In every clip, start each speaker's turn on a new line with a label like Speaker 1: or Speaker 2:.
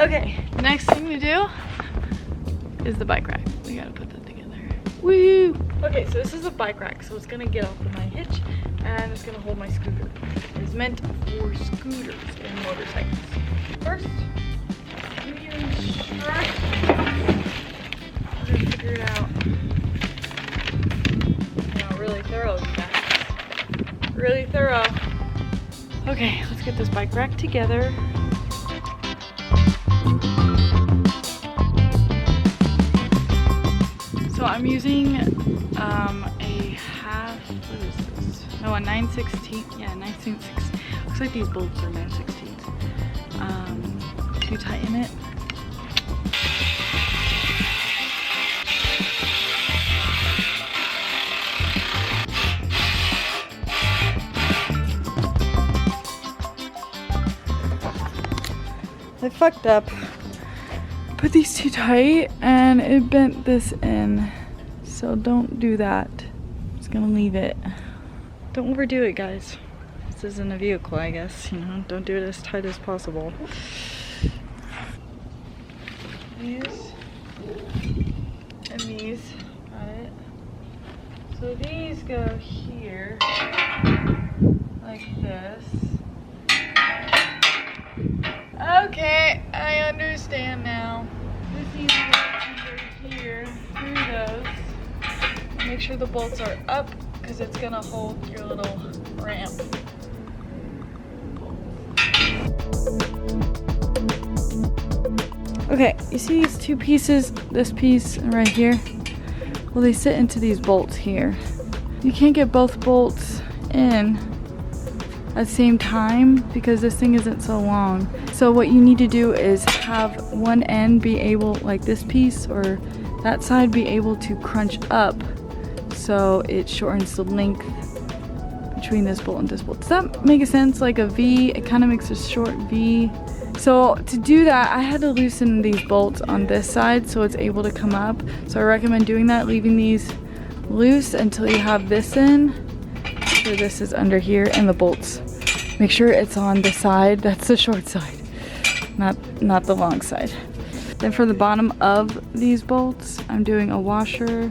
Speaker 1: Okay, next thing to do is the bike rack. We gotta put that together. Woo! Okay, so this is a bike rack, so it's gonna get off of my hitch and it's gonna hold my scooter. It's meant for scooters and motorcycles. First, give you instructions. We're gonna figure it out. No, really thorough, you guys. Really thorough. Okay, let's get this bike rack together. So I'm using a half, what is this? No, a 9/16, yeah, 9/16. Looks like these bolts are 9/16. To tighten it. I fucked up. Put these too tight and it bent this in. So don't do that. I'm just gonna leave it. Don't overdo it, guys. This isn't a vehicle, I guess. You know, don't do it as tight as possible. These and these. Got it. So these go here, like this. Okay, I understand now. This needs to go under here through those. Make sure the bolts are up because it's gonna hold your little ramp. Okay, you see these two pieces, this piece right here? Well, they sit into these bolts here. You can't get both bolts in at the same time because this thing isn't so long. So what you need to do is have one end be able, like this piece or that side, be able to crunch up so it shortens the length between this bolt and this bolt. Does that make sense? Like a V, it kind of makes a short V. So to do that, I had to loosen these bolts on this side so it's able to come up. So I recommend doing that, leaving these loose until you have this in. So this is under here and the bolts. Make sure it's on the side, that's the short side, not the long side. Then for the bottom of these bolts, I'm doing a washer,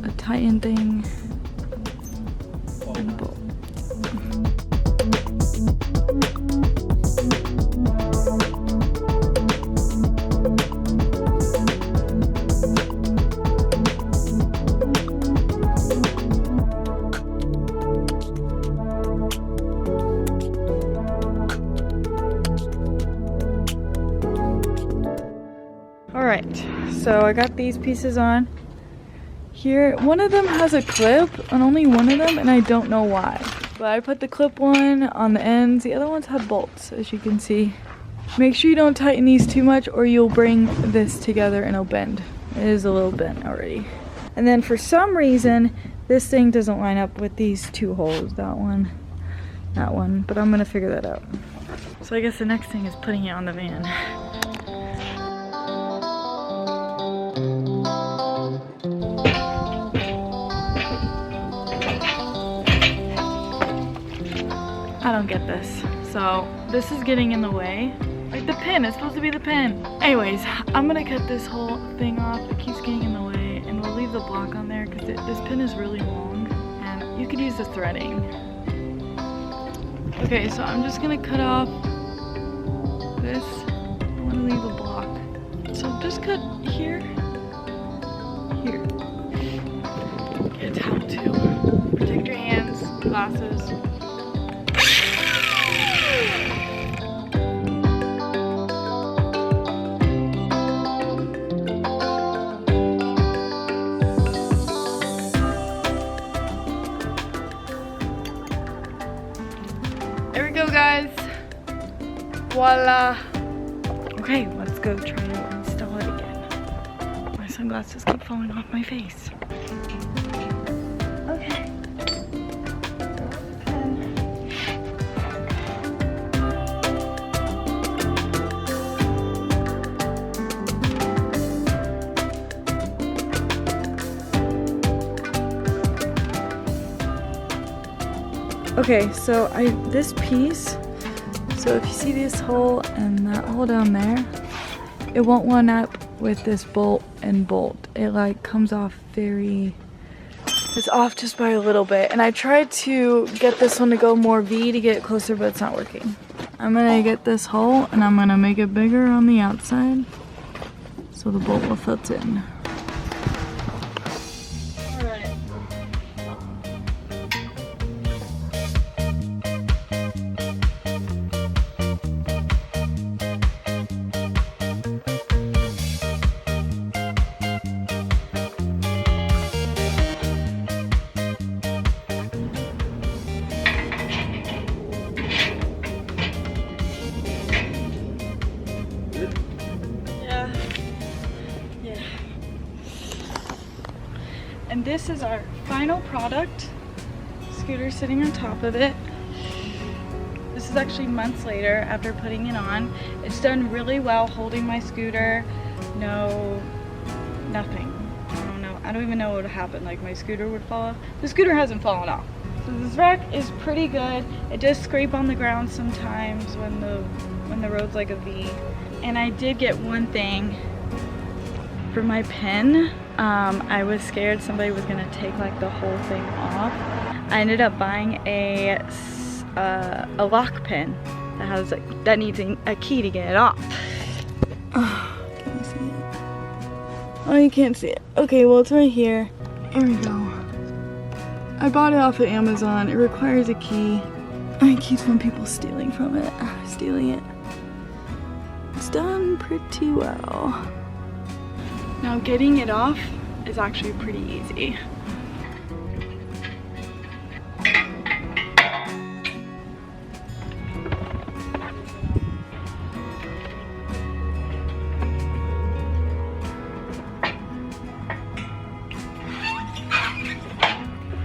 Speaker 1: a tighten thing, and a bolt. Alright, so I got these pieces on here. One of them has a clip, and only one of them, and I don't know why. But I put the clip one on the ends. The other ones have bolts, as you can see. Make sure you don't tighten these too much or you'll bring this together and it'll bend. It is a little bent already. And then for some reason, this thing doesn't line up with these two holes. That one, but I'm gonna figure that out. So I guess the next thing is putting it on the van. I don't get this. So this is getting in the way. Like the pin, it's supposed to be the pin. Anyways, I'm gonna cut this whole thing off. It keeps getting in the way and we'll leave the block on there because this pin is really long and you could use the threading. Okay, so I'm just gonna cut off this. I wanna leave a block. So just cut here, here. Get a towel too. Protect your hands, glasses. There we go, guys. Voila. Okay, let's go try to install it again. My sunglasses keep falling off my face. Okay. Okay, so this piece, So if you see this hole and that hole down there, it won't line up with this bolt and bolt. It like comes off it's off just by a little bit. And I tried to get this one to go more V to get it closer, but it's not working. I'm gonna get this hole and I'm gonna make it bigger on the outside so the bolt will fit in. And this is our final product. Scooter sitting on top of it. This is actually months later after putting it on. It's done really well holding my scooter. Nothing. I don't even know what would happen. Like my scooter would fall off. The scooter hasn't fallen off. So this rack is pretty good. It does scrape on the ground sometimes when the road's like a V. And I did get one thing for my pen. I was scared somebody was gonna take like the whole thing off. I ended up buying a lock pen that needs a key to get it off. Oh, can you see it? Oh, you can't see it. Okay, well it's right here. Here we go. I bought it off of Amazon. It requires a key. It keeps from people stealing it. It's done pretty well. Now getting it off is actually pretty easy.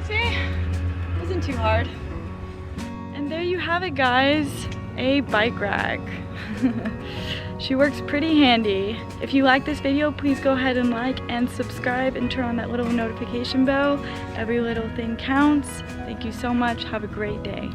Speaker 1: See? Wasn't too hard. And there you have it, guys. A bike rack. She works pretty handy. If you like this video, please go ahead and like and subscribe and turn on that little notification bell. Every little thing counts. Thank you so much. Have a great day.